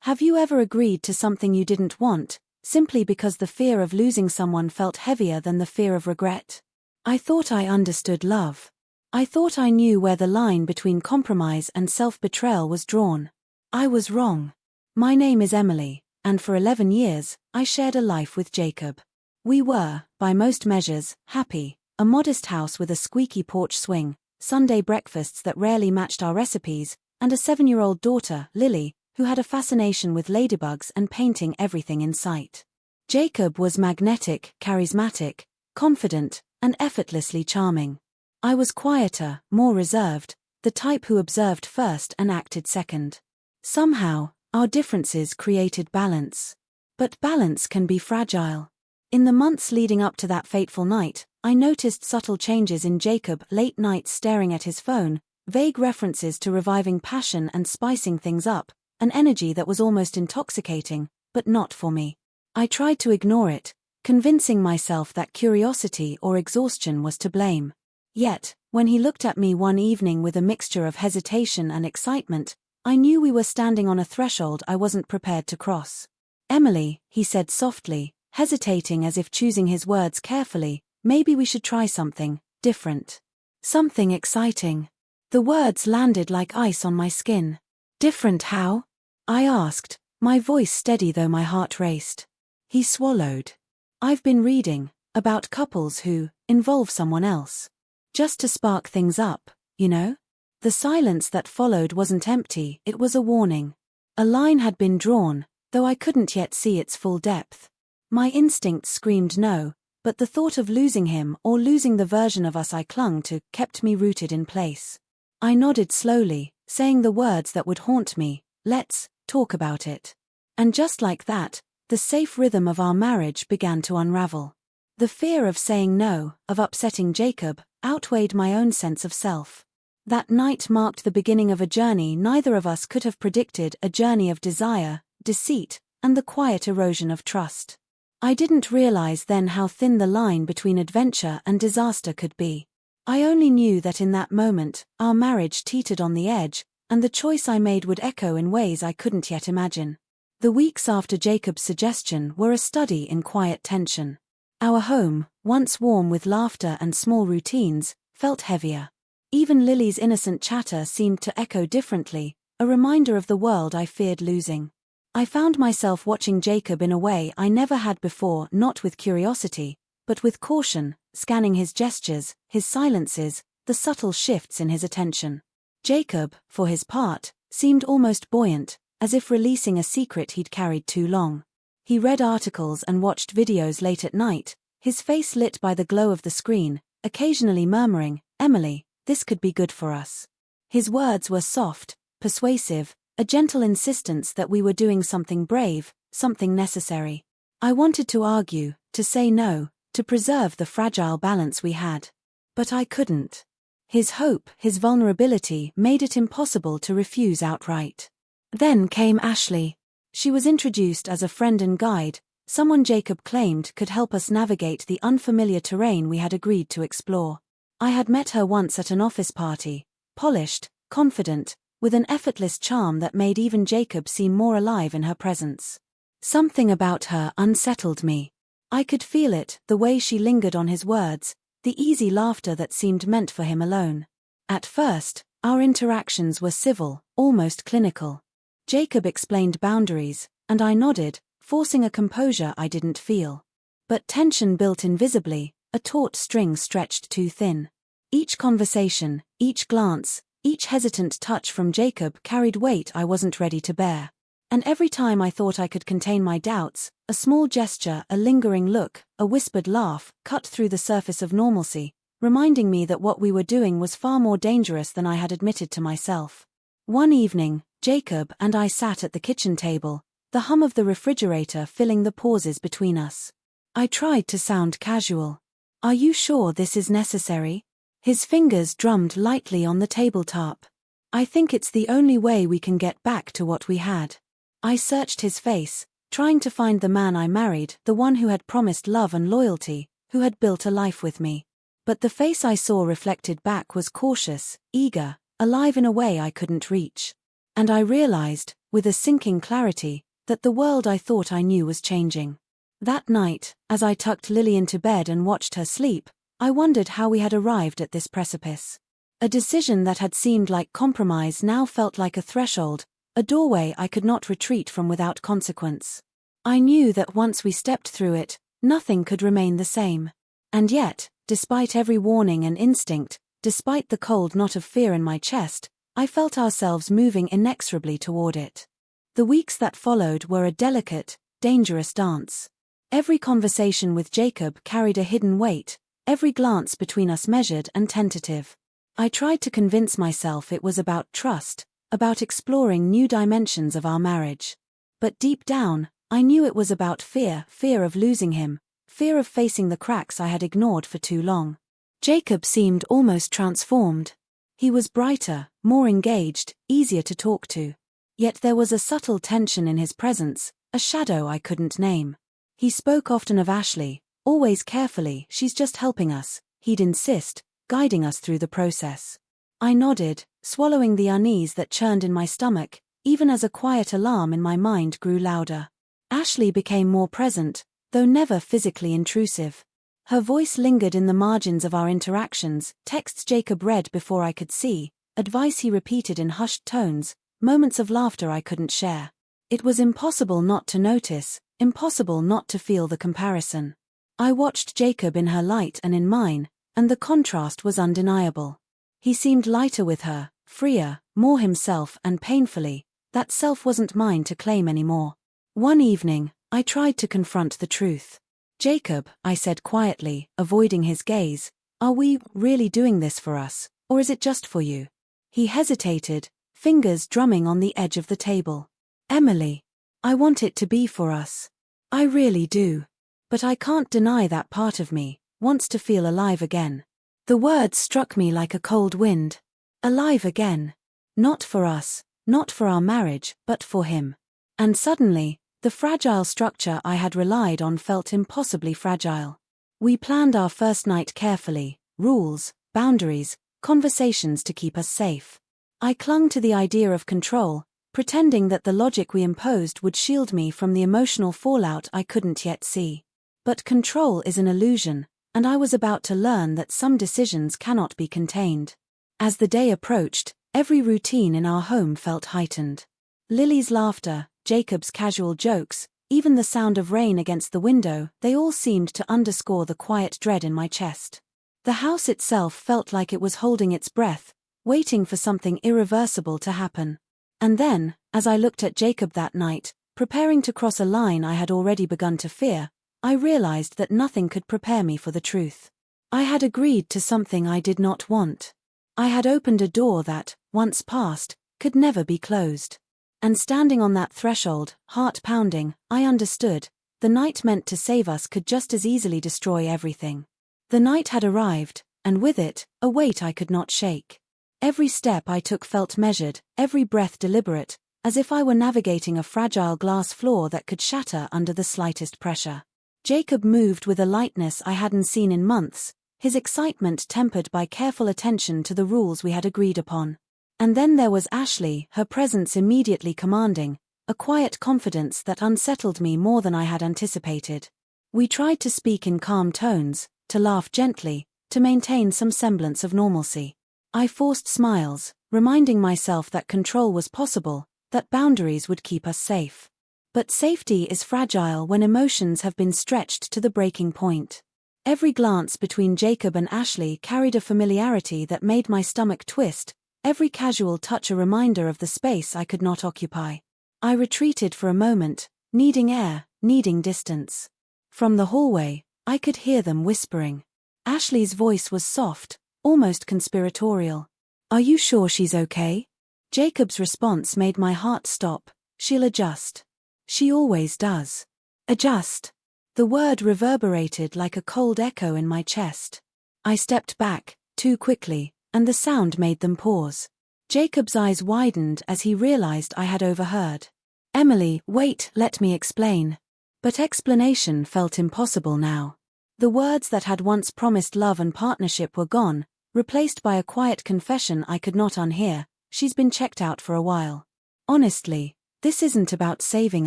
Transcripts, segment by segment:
Have you ever agreed to something you didn't want, simply because the fear of losing someone felt heavier than the fear of regret? I thought I understood love. I thought I knew where the line between compromise and self-betrayal was drawn. I was wrong. My name is Emily, and for 11 years, I shared a life with Jacob. We were, by most measures, happy, a modest house with a squeaky porch swing, Sunday breakfasts that rarely matched our recipes, and a 7-year-old daughter, Lily, who had a fascination with ladybugs and painting everything in sight. Jacob was magnetic, charismatic, confident, and effortlessly charming. I was quieter, more reserved, the type who observed first and acted second. Somehow, our differences created balance. But balance can be fragile. In the months leading up to that fateful night, I noticed subtle changes in Jacob: late nights staring at his phone, vague references to reviving passion and spicing things up, an energy that was almost intoxicating, but not for me. I tried to ignore it, convincing myself that curiosity or exhaustion was to blame. Yet, when he looked at me one evening with a mixture of hesitation and excitement, I knew we were standing on a threshold I wasn't prepared to cross. "Emily," he said softly, hesitating as if choosing his words carefully, "maybe we should try something different. Something exciting." The words landed like ice on my skin. "Different how?" I asked, my voice steady though my heart raced. He swallowed. "I've been reading about couples who involve someone else. Just to spark things up, you know?" The silence that followed wasn't empty, it was a warning. A line had been drawn, though I couldn't yet see its full depth. My instincts screamed no, but the thought of losing him or losing the version of us I clung to kept me rooted in place. I nodded slowly, saying the words that would haunt me: "Let's talk about it." And just like that, the safe rhythm of our marriage began to unravel. The fear of saying no, of upsetting Jacob, outweighed my own sense of self. That night marked the beginning of a journey neither of us could have predicted, a journey of desire, deceit, and the quiet erosion of trust. I didn't realize then how thin the line between adventure and disaster could be. I only knew that in that moment, our marriage teetered on the edge, and the choice I made would echo in ways I couldn't yet imagine. The weeks after Jacob's suggestion were a study in quiet tension. Our home, once warm with laughter and small routines, felt heavier. Even Lily's innocent chatter seemed to echo differently, a reminder of the world I feared losing. I found myself watching Jacob in a way I never had before, not with curiosity, but with caution, scanning his gestures, his silences, the subtle shifts in his attention. Jacob, for his part, seemed almost buoyant, as if releasing a secret he'd carried too long. He read articles and watched videos late at night, his face lit by the glow of the screen, occasionally murmuring, "Emily, this could be good for us." His words were soft, persuasive, a gentle insistence that we were doing something brave, something necessary. I wanted to argue, to say no, to preserve the fragile balance we had. But I couldn't. His hope, his vulnerability made it impossible to refuse outright. Then came Ashley. She was introduced as a friend and guide, someone Jacob claimed could help us navigate the unfamiliar terrain we had agreed to explore. I had met her once at an office party, polished, confident, with an effortless charm that made even Jacob seem more alive in her presence. Something about her unsettled me. I could feel it, the way she lingered on his words, the easy laughter that seemed meant for him alone. At first, our interactions were civil, almost clinical. Jacob explained boundaries, and I nodded, forcing a composure I didn't feel. But tension built invisibly, a taut string stretched too thin. Each conversation, each glance, each hesitant touch from Jacob carried weight I wasn't ready to bear. And every time I thought I could contain my doubts, a small gesture, a lingering look, a whispered laugh, cut through the surface of normalcy, reminding me that what we were doing was far more dangerous than I had admitted to myself. One evening, Jacob and I sat at the kitchen table, the hum of the refrigerator filling the pauses between us. I tried to sound casual. "Are you sure this is necessary?" His fingers drummed lightly on the tabletop. "I think it's the only way we can get back to what we had." I searched his face, trying to find the man I married, the one who had promised love and loyalty, who had built a life with me. But the face I saw reflected back was cautious, eager, alive in a way I couldn't reach. And I realized, with a sinking clarity, that the world I thought I knew was changing. That night, as I tucked Lily into bed and watched her sleep, I wondered how we had arrived at this precipice. A decision that had seemed like compromise now felt like a threshold, a doorway I could not retreat from without consequence. I knew that once we stepped through it, nothing could remain the same. And yet, despite every warning and instinct, despite the cold knot of fear in my chest, I felt ourselves moving inexorably toward it. The weeks that followed were a delicate, dangerous dance. Every conversation with Jacob carried a hidden weight, every glance between us measured and tentative. I tried to convince myself it was about trust, about exploring new dimensions of our marriage. But deep down, I knew it was about fear of losing him, fear of facing the cracks I had ignored for too long. Jacob seemed almost transformed. He was brighter, more engaged, easier to talk to. Yet there was a subtle tension in his presence, a shadow I couldn't name. He spoke often of Ashley, always carefully. "She's just helping us," he'd insist, guiding us through the process. I nodded, swallowing the unease that churned in my stomach, even as a quiet alarm in my mind grew louder. Ashley became more present, though never physically intrusive. Her voice lingered in the margins of our interactions, texts Jacob read before I could see, advice he repeated in hushed tones, moments of laughter I couldn't share. It was impossible not to notice, impossible not to feel the comparison. I watched Jacob in her light and in mine, and the contrast was undeniable. He seemed lighter with her, freer, more himself, and painfully, that self wasn't mine to claim anymore. One evening, I tried to confront the truth. "Jacob," I said quietly, avoiding his gaze, "are we really doing this for us, or is it just for you?" He hesitated, fingers drumming on the edge of the table. "Emily, I want it to be for us. I really do. But I can't deny that part of me wants to feel alive again." The words struck me like a cold wind. Alive again. Not for us, not for our marriage, but for him. And suddenly, the fragile structure I had relied on felt impossibly fragile. We planned our first night carefully, rules, boundaries, conversations to keep us safe. I clung to the idea of control, pretending that the logic we imposed would shield me from the emotional fallout I couldn't yet see. But control is an illusion, and I was about to learn that some decisions cannot be contained. As the day approached, every routine in our home felt heightened. Lily's laughter, Jacob's casual jokes, even the sound of rain against the window, they all seemed to underscore the quiet dread in my chest. The house itself felt like it was holding its breath, waiting for something irreversible to happen. And then, as I looked at Jacob that night, preparing to cross a line I had already begun to fear, I realized that nothing could prepare me for the truth. I had agreed to something I did not want. I had opened a door that, once passed, could never be closed. And standing on that threshold, heart pounding, I understood, the night meant to save us could just as easily destroy everything. The night had arrived, and with it, a weight I could not shake. Every step I took felt measured, every breath deliberate, as if I were navigating a fragile glass floor that could shatter under the slightest pressure. Jacob moved with a lightness I hadn't seen in months, his excitement tempered by careful attention to the rules we had agreed upon. And then there was Ashley, her presence immediately commanding, a quiet confidence that unsettled me more than I had anticipated. We tried to speak in calm tones, to laugh gently, to maintain some semblance of normalcy. I forced smiles, reminding myself that control was possible, that boundaries would keep us safe. But safety is fragile when emotions have been stretched to the breaking point. Every glance between Jacob and Ashley carried a familiarity that made my stomach twist, every casual touch a reminder of the space I could not occupy. I retreated for a moment, needing air, needing distance. From the hallway, I could hear them whispering. Ashley's voice was soft, almost conspiratorial. "Are you sure she's okay?" Jacob's response made my heart stop. "She'll adjust. She always does." Adjust. The word reverberated like a cold echo in my chest. I stepped back, too quickly, and the sound made them pause. Jacob's eyes widened as he realized I had overheard. "Emily, wait, let me explain." But explanation felt impossible now. The words that had once promised love and partnership were gone, replaced by a quiet confession I could not unhear. "She's been checked out for a while." Honestly, this isn't about saving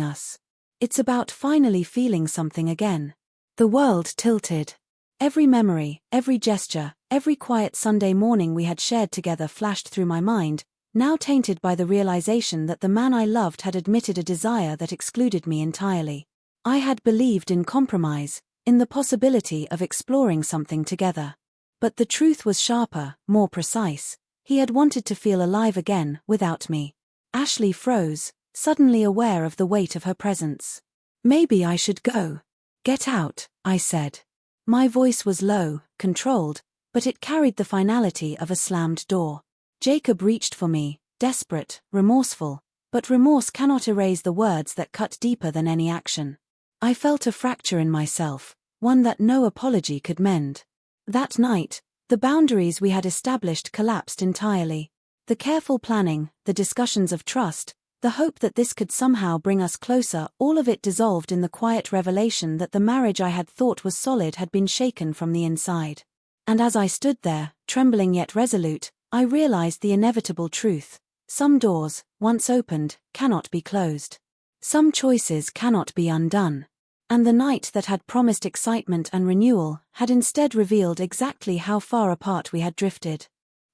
us. It's about finally feeling something again. The world tilted. Every memory, every gesture, every quiet Sunday morning we had shared together flashed through my mind, now tainted by the realization that the man I loved had admitted a desire that excluded me entirely. I had believed in compromise, in the possibility of exploring something together. But the truth was sharper, more precise. He had wanted to feel alive again, without me. Ashley froze, suddenly aware of the weight of her presence. Maybe I should go. Get out, I said. My voice was low, controlled, but it carried the finality of a slammed door. Jacob reached for me, desperate, remorseful, but remorse cannot erase the words that cut deeper than any action. I felt a fracture in myself, one that no apology could mend. That night, the boundaries we had established collapsed entirely. The careful planning, the discussions of trust, the hope that this could somehow bring us closer, all of it dissolved in the quiet revelation that the marriage I had thought was solid had been shaken from the inside. And as I stood there, trembling yet resolute, I realized the inevitable truth. Some doors, once opened, cannot be closed. Some choices cannot be undone. And the night that had promised excitement and renewal had instead revealed exactly how far apart we had drifted.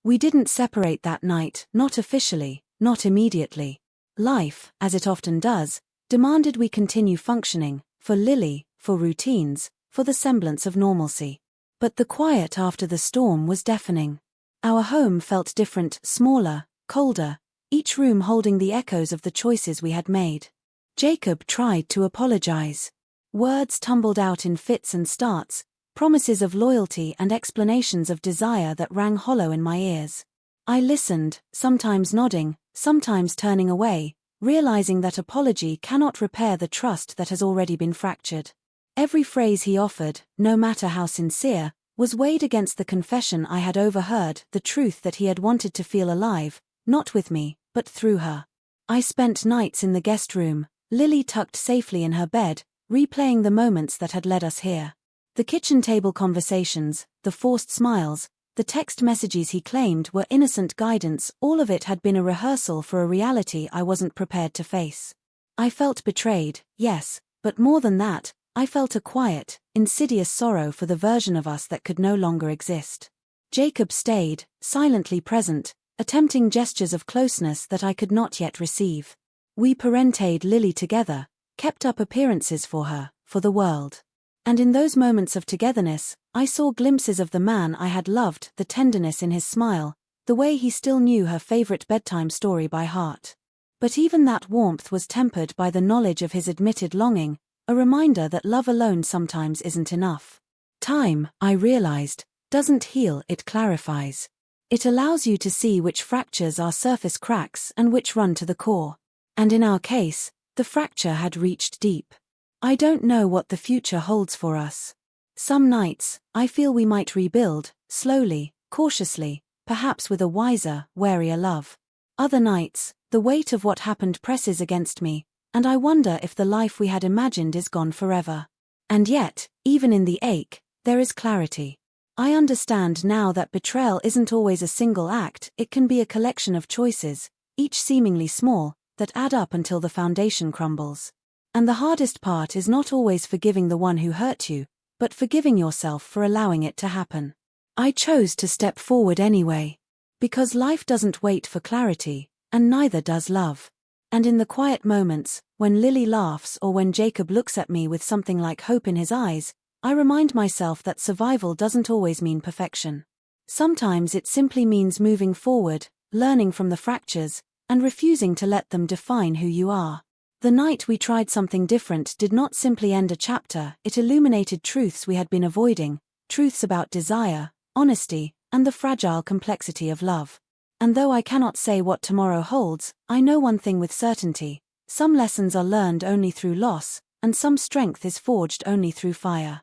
We didn't separate that night, not officially, not immediately. Life, as it often does, demanded we continue functioning, for Lily, for routines, for the semblance of normalcy. But the quiet after the storm was deafening. Our home felt different, smaller, colder, each room holding the echoes of the choices we had made. Jacob tried to apologize. Words tumbled out in fits and starts, promises of loyalty and explanations of desire that rang hollow in my ears. I listened, sometimes nodding, sometimes turning away, realizing that apology cannot repair the trust that has already been fractured. Every phrase he offered, no matter how sincere, was weighed against the confession I had overheard, the truth that he had wanted to feel alive, not with me, but through her. I spent nights in the guest room, Lily tucked safely in her bed, replaying the moments that had led us here. The kitchen table conversations, the forced smiles, the text messages he claimed were innocent guidance, all of it had been a rehearsal for a reality I wasn't prepared to face. I felt betrayed, yes, but more than that, I felt a quiet, insidious sorrow for the version of us that could no longer exist. Jacob stayed, silently present, attempting gestures of closeness that I could not yet receive. We parented Lily together, kept up appearances for her, for the world. And in those moments of togetherness, I saw glimpses of the man I had loved, the tenderness in his smile, the way he still knew her favorite bedtime story by heart. But even that warmth was tempered by the knowledge of his admitted longing, a reminder that love alone sometimes isn't enough. Time, I realized, doesn't heal, it clarifies. It allows you to see which fractures are surface cracks and which run to the core. And in our case, the fracture had reached deep. I don't know what the future holds for us. Some nights, I feel we might rebuild, slowly, cautiously, perhaps with a wiser, warier love. Other nights, the weight of what happened presses against me, and I wonder if the life we had imagined is gone forever. And yet, even in the ache, there is clarity. I understand now that betrayal isn't always a single act, it can be a collection of choices, each seemingly small, that add up until the foundation crumbles. And the hardest part is not always forgiving the one who hurt you, but forgiving yourself for allowing it to happen. I chose to step forward anyway. Because life doesn't wait for clarity, and neither does love. And in the quiet moments, when Lily laughs or when Jacob looks at me with something like hope in his eyes, I remind myself that survival doesn't always mean perfection. Sometimes it simply means moving forward, learning from the fractures, and refusing to let them define who you are. The night we tried something different did not simply end a chapter, it illuminated truths we had been avoiding, truths about desire, honesty, and the fragile complexity of love. And though I cannot say what tomorrow holds, I know one thing with certainty: some lessons are learned only through loss, and some strength is forged only through fire.